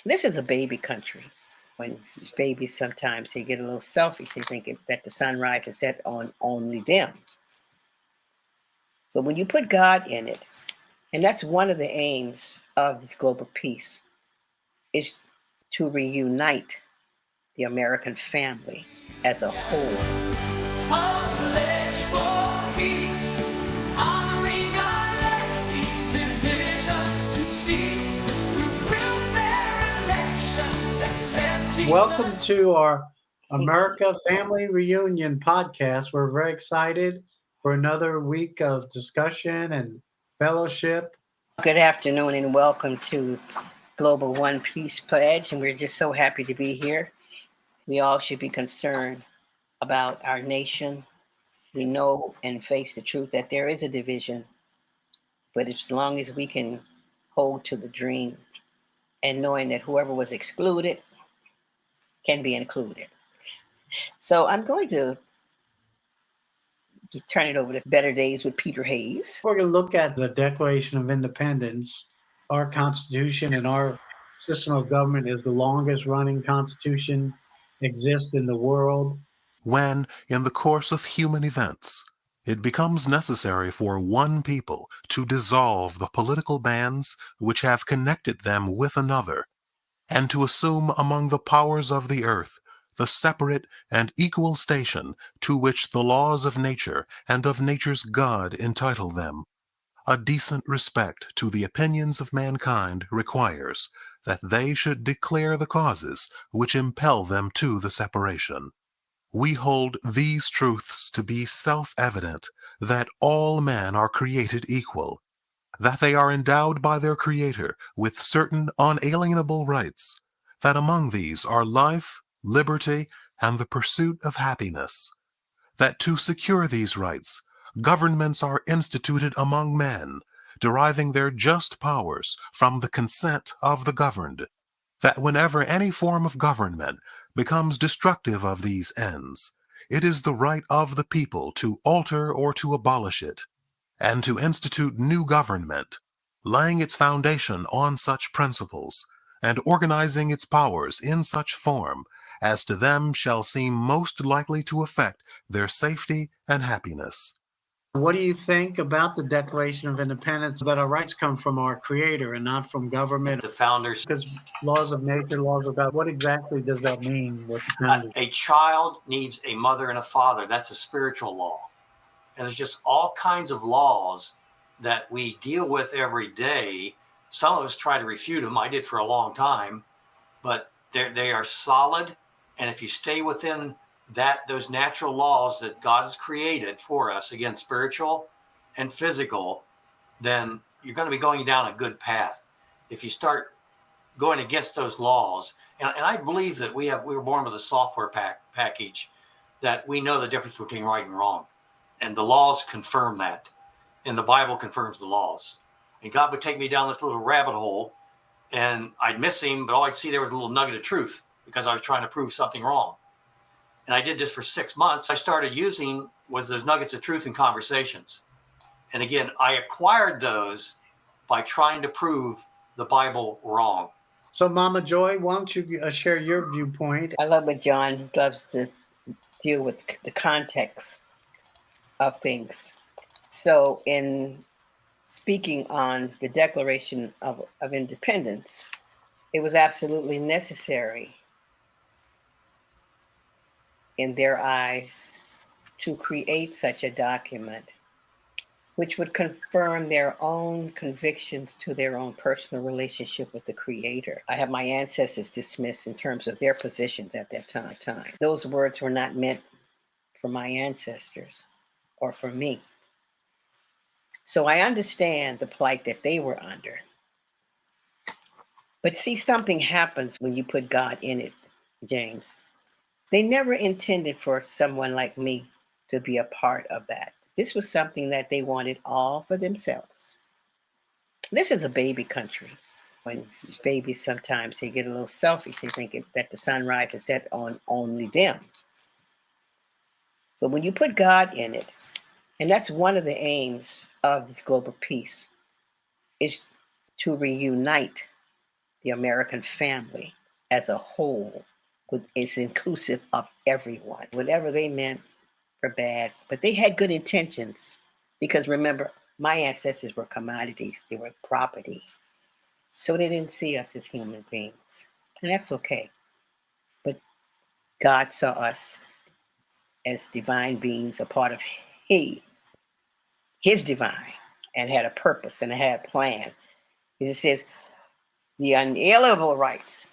This is a baby country. When babies sometimes they get a little selfish, they think that the sunrise is set on only them. But when you put God in it, and that's one of the aims of this global peace, is to reunite the American family as a whole. Welcome to our America Family Reunion podcast. We're very excited for another week of discussion and fellowship. Good afternoon and welcome to Global One Peace Pledge. And we're just so happy to be here. We all should be concerned about our nation. We know and face the truth that there is a division, but as long as we can hold to the dream and knowing that whoever was excluded can be included. So I'm going to turn it over to Better Days with Peter Hayes. We're going to look at the Declaration of Independence. Our Constitution and our system of government is the longest running Constitution exists in the world. When, in the course of human events, it becomes necessary for one people to dissolve the political bands which have connected them with another, and to assume among the powers of the earth the separate and equal station to which the laws of nature and of nature's God entitle them, a decent respect to the opinions of mankind requires that they should declare the causes which impel them to the separation. We hold these truths to be self-evident, that all men are created equal, that they are endowed by their Creator with certain unalienable rights, that among these are life, liberty, and the pursuit of happiness, that to secure these rights, governments are instituted among men, deriving their just powers from the consent of the governed, that whenever any form of government becomes destructive of these ends, it is the right of the people to alter or to abolish it, and to institute new government, laying its foundation on such principles, and organizing its powers in such form as to them shall seem most likely to affect their safety and happiness. What do you think about the Declaration of Independence, that our rights come from our Creator and not from government? The founders, because laws of nature, laws of God, what exactly does that mean? What the founders? A child needs a mother and a father. That's a spiritual law. And there's just all kinds of laws that we deal with every day. Some of us try to refute them. I did for a long time, but they are solid. And if you stay within those natural laws that God has created for us, again, spiritual and physical, then you're going to be going down a good path. If you start going against those laws, and I believe that we were born with a software package that we know the difference between right and wrong. And the laws confirm that. And the Bible confirms the laws. And God would take me down this little rabbit hole, and I'd miss him, but all I'd see there was a little nugget of truth because I was trying to prove something wrong. And I did this for 6 months. I started using was those nuggets of truth in conversations. And again, I acquired those by trying to prove the Bible wrong. So, Mama Joy, why don't you share your viewpoint? I love what John loves to deal with the context of things. So in speaking on the Declaration of Independence, it was absolutely necessary in their eyes to create such a document which would confirm their own convictions to their own personal relationship with the Creator. I have my ancestors dismissed in terms of their positions at that time. Those words were not meant for my ancestors or for me. So I understand the plight that they were under. But see, something happens when you put God in it, James. They never intended for someone like me to be a part of that. This was something that they wanted all for themselves. This is a baby country. When babies sometimes they get a little selfish, they think that the sunrise is set on only them. But when you put God in it, and that's one of the aims of this global peace, is to reunite the American family as a whole is inclusive of everyone, whatever they meant for bad, but they had good intentions. Because remember, my ancestors were commodities, they were property. So they didn't see us as human beings. And that's okay. But God saw us as divine beings, a part of his divine, and had a purpose and had a plan. It says the unalienable rights.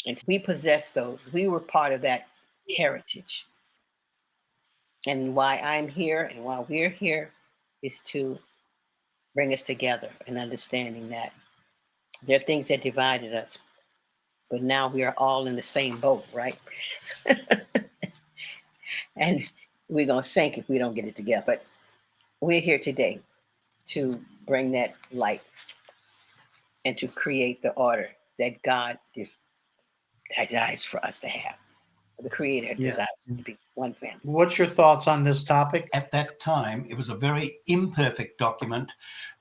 And we possess those. We were part of that heritage. And why I'm here and why we're here is to bring us together and understanding that there are things that divided us, but now we are all in the same boat, right? And we're going to sink if we don't get it together. But we're here today to bring that light and to create the order that God desires for us to have. The Creator Yes. desires to be one family. What's your thoughts on this topic? At that time, it was a very imperfect document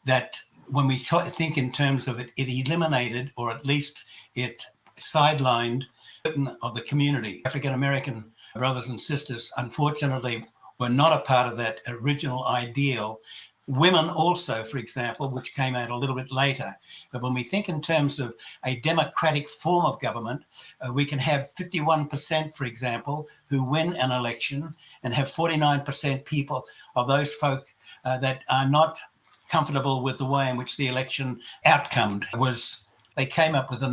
that when we think in terms of it, it eliminated, or at least it sidelined certain of the community. African American brothers and sisters, unfortunately, were not a part of that original ideal. Women also, for example, which came out a little bit later. But when we think in terms of a democratic form of government, we can have 51%, for example, who win an election, and have 49% people of those folk that are not comfortable with the way in which the election outcome was. They came up with the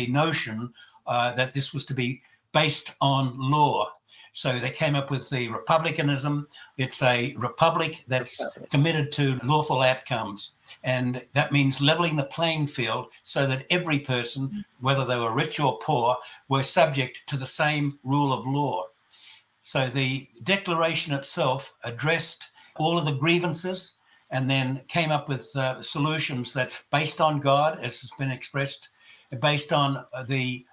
notion that this was to be based on law. So they came up with the republicanism. It's a republic that's committed to lawful outcomes. And that means leveling the playing field so that every person, whether they were rich or poor, were subject to the same rule of law. So the Declaration itself addressed all of the grievances and then came up with solutions that, based on God, as has been expressed, based on the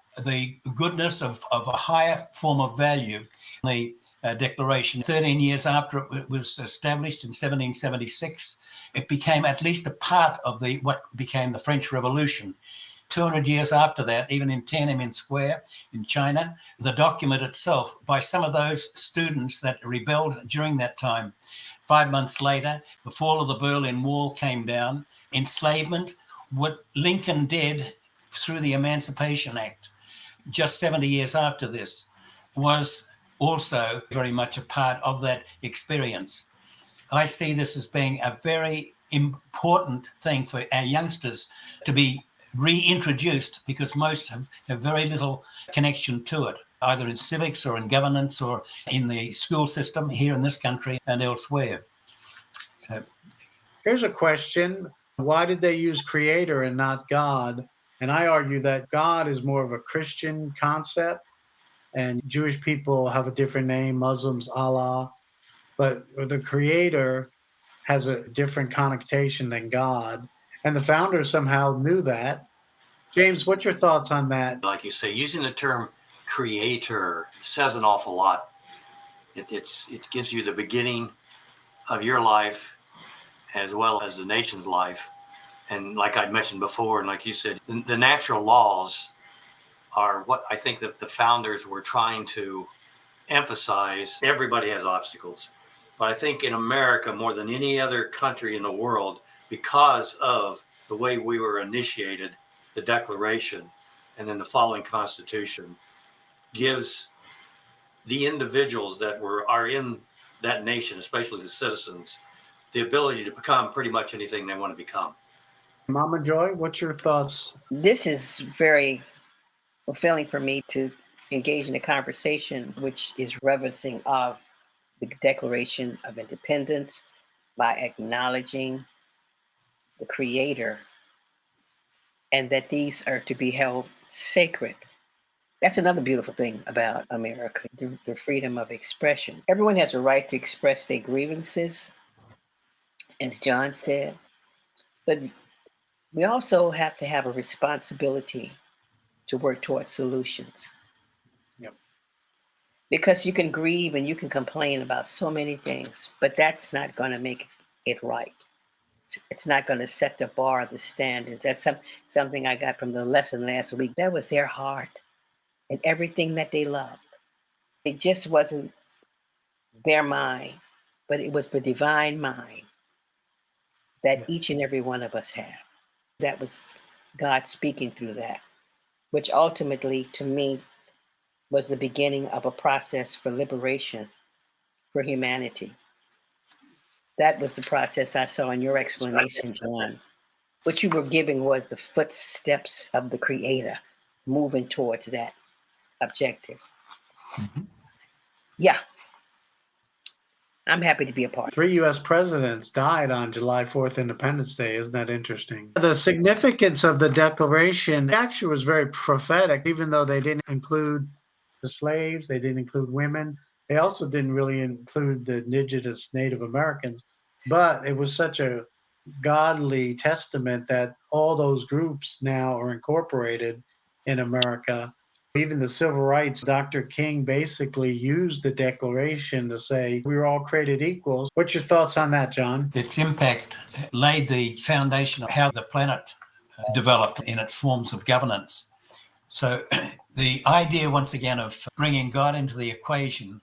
goodness of a higher form of value. The Declaration, 13 years after it was established in 1776, it became at least a part of what became the French Revolution. 200 years after that, even in Tiananmen Square in China, the document itself, by some of those students that rebelled during that time, 5 months later, the fall of the Berlin Wall came down. Enslavement, what Lincoln did through the Emancipation Act, just 70 years after this, was also very much a part of that experience. I see this as being a very important thing for our youngsters to be reintroduced, because most have very little connection to it, either in civics or in governance or in the school system here in this country and elsewhere. So Here's a question. Why did they use creator and not God? And I argue that God is more of a Christian concept, and Jewish people have a different name, Muslims, Allah. But the creator has a different connotation than God. And the founders somehow knew that. James, what's your thoughts on that? Like you say, using the term creator says an awful lot. It gives you the beginning of your life as well as the nation's life. And like I mentioned before, and like you said, the natural laws are what I think that the founders were trying to emphasize. Everybody has obstacles. But I think in America, more than any other country in the world, because of the way we were initiated, the Declaration and then the following Constitution gives the individuals that are in that nation, especially the citizens, the ability to become pretty much anything they want to become. Mama Joy, what's your thoughts? This is very fulfilling for me to engage in a conversation which is reverencing of the Declaration of Independence by acknowledging the Creator, and that these are to be held sacred. That's another beautiful thing about America, the freedom of expression. Everyone has a right to express their grievances, as John said, but we also have to have a responsibility to work towards solutions. Yep. Because you can grieve and you can complain about so many things, but that's not going to make it right. It's not going to set the bar, the standards. That's something I got from the lesson last week. That was their heart and everything that they loved. It just wasn't their mind, but it was the divine mind that Yes. each and every one of us have. That was God speaking through that, which ultimately, to me, was the beginning of a process for liberation for humanity. That was the process I saw in your explanation, John. What you were giving was the footsteps of the Creator moving towards that objective. Mhm. Yeah, I'm happy to be a part. 3 US presidents died on July 4th, Independence Day. Isn't that interesting? The significance of the Declaration actually was very prophetic, even though they didn't include the slaves, they didn't include women. They also didn't really include the indigenous Native Americans, but it was such a godly testament that all those groups now are incorporated in America. Even the civil rights, Dr. King basically used the Declaration to say we were all created equals. What's your thoughts on that, John? Its impact laid the foundation of how the planet developed in its forms of governance. So the idea, once again, of bringing God into the equation,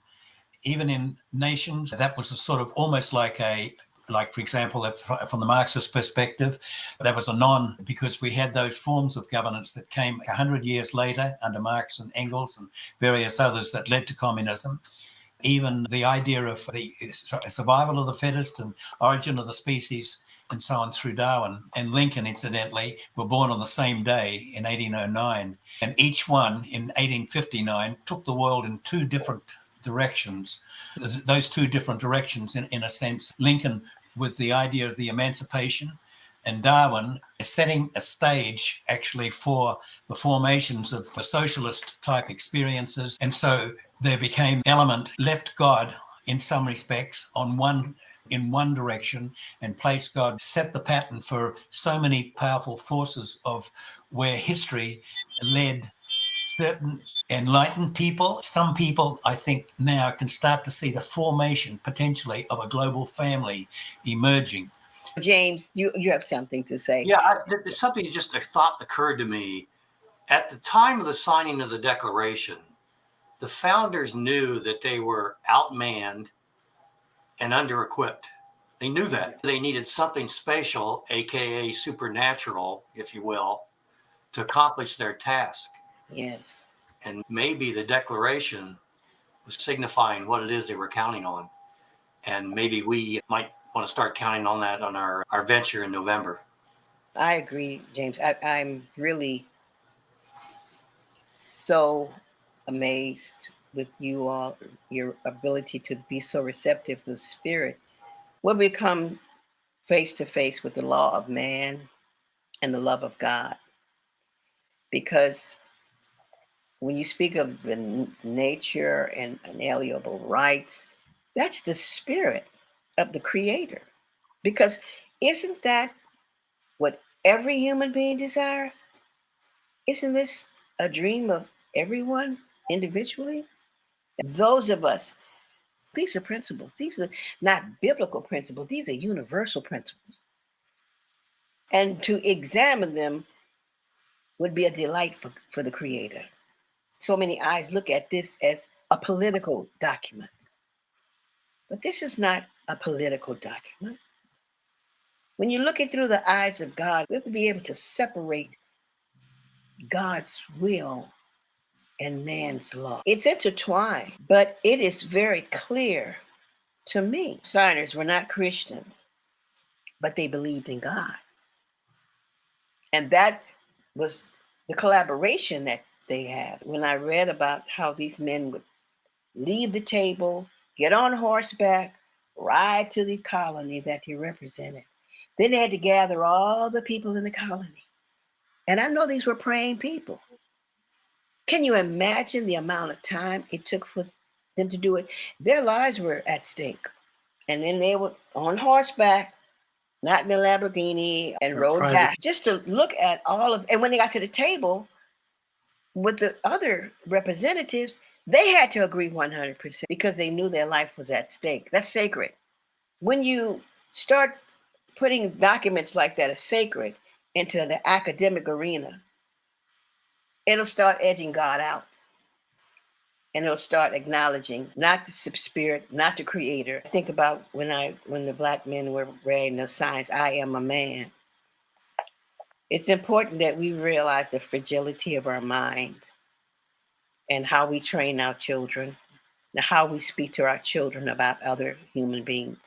even in nations, that was a sort of almost like for example, from the Marxist perspective, that was because we had those forms of governance that came 100 years later under Marx and Engels and various others that led to communism. Even the idea of the survival of the fittest and origin of the species and so on through Darwin and Lincoln, incidentally, were born on the same day in 1809. And each one in 1859 took the world in two different directions. Those two different directions, in a sense, Lincoln with the idea of the emancipation and Darwin setting a stage actually for the formations of socialist type experiences. And so there became element left God in some respects in one direction and placed God, set the pattern for so many powerful forces of where history led certain enlightened people. Some people, I think, now can start to see the formation potentially of a global family emerging. James, you have something to say. Yeah, there's something, just a thought occurred to me. At the time of the signing of the Declaration, the founders knew that they were outmanned and under-equipped. They knew that. They needed something spatial, aka supernatural, if you will, to accomplish their task. Yes. And maybe the Declaration was signifying what it is they were counting on. And maybe we might want to start counting on that on our venture in November. I agree, James. I'm really so amazed with you all, your ability to be so receptive to the spirit. We'll become face to face with the law of man and the love of God. Because when you speak of the nature and inalienable rights, that's the spirit of the Creator. Because isn't that what every human being desires? Isn't this a dream of everyone individually? Those of us, these are principles. These are not biblical principles, these are universal principles. And to examine them would be a delight for the Creator. So many eyes look at this as a political document. But this is not a political document. When you look it through the eyes of God, we have to be able to separate God's will and man's law. It's intertwined, but it is very clear to me. Signers were not Christian, but they believed in God. And that was the collaboration that they had. When I read about how these men would leave the table, get on horseback, ride to the colony that they represented. Then they had to gather all the people in the colony. And I know these were praying people. Can you imagine the amount of time it took for them to do it? Their lives were at stake. And then they were on horseback, not in a Lamborghini, and rode back just to look at all of, and when they got to the table with the other representatives, they had to agree 100% because they knew their life was at stake. That's sacred. When you start putting documents like that as sacred into the academic arena, it'll start edging God out. And it'll start acknowledging not the spirit, not the creator. Think about when the black men were writing the signs, I am a man. It's important that we realize the fragility of our mind and how we train our children and how we speak to our children about other human beings.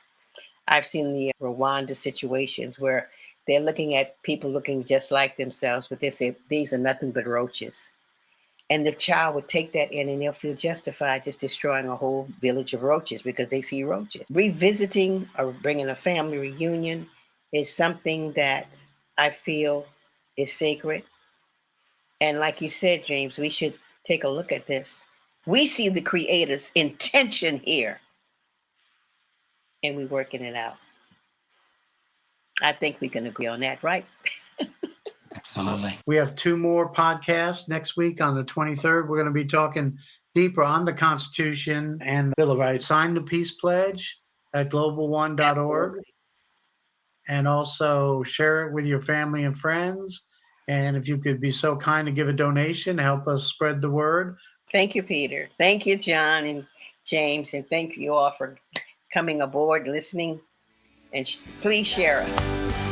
I've seen the Rwanda situations where they're looking at people looking just like themselves, but they say, these are nothing but roaches. And the child would take that in and they'll feel justified just destroying a whole village of roaches because they see roaches. Revisiting or bringing a family reunion is something that I feel is sacred. And like you said, James, we should take a look at this. We see the creator's intention here and we're working it out. I think we can agree on that, right? Absolutely. We have 2 more podcasts next week on the 23rd. We're going to be talking deeper on the Constitution and Bill of Rights. Sign the Peace Pledge at globalone.org and also share it with your family and friends. And if you could be so kind to give a donation, help us spread the word. Thank you, Peter. Thank you, John and James. And thank you all for coming aboard, listening. And please share us.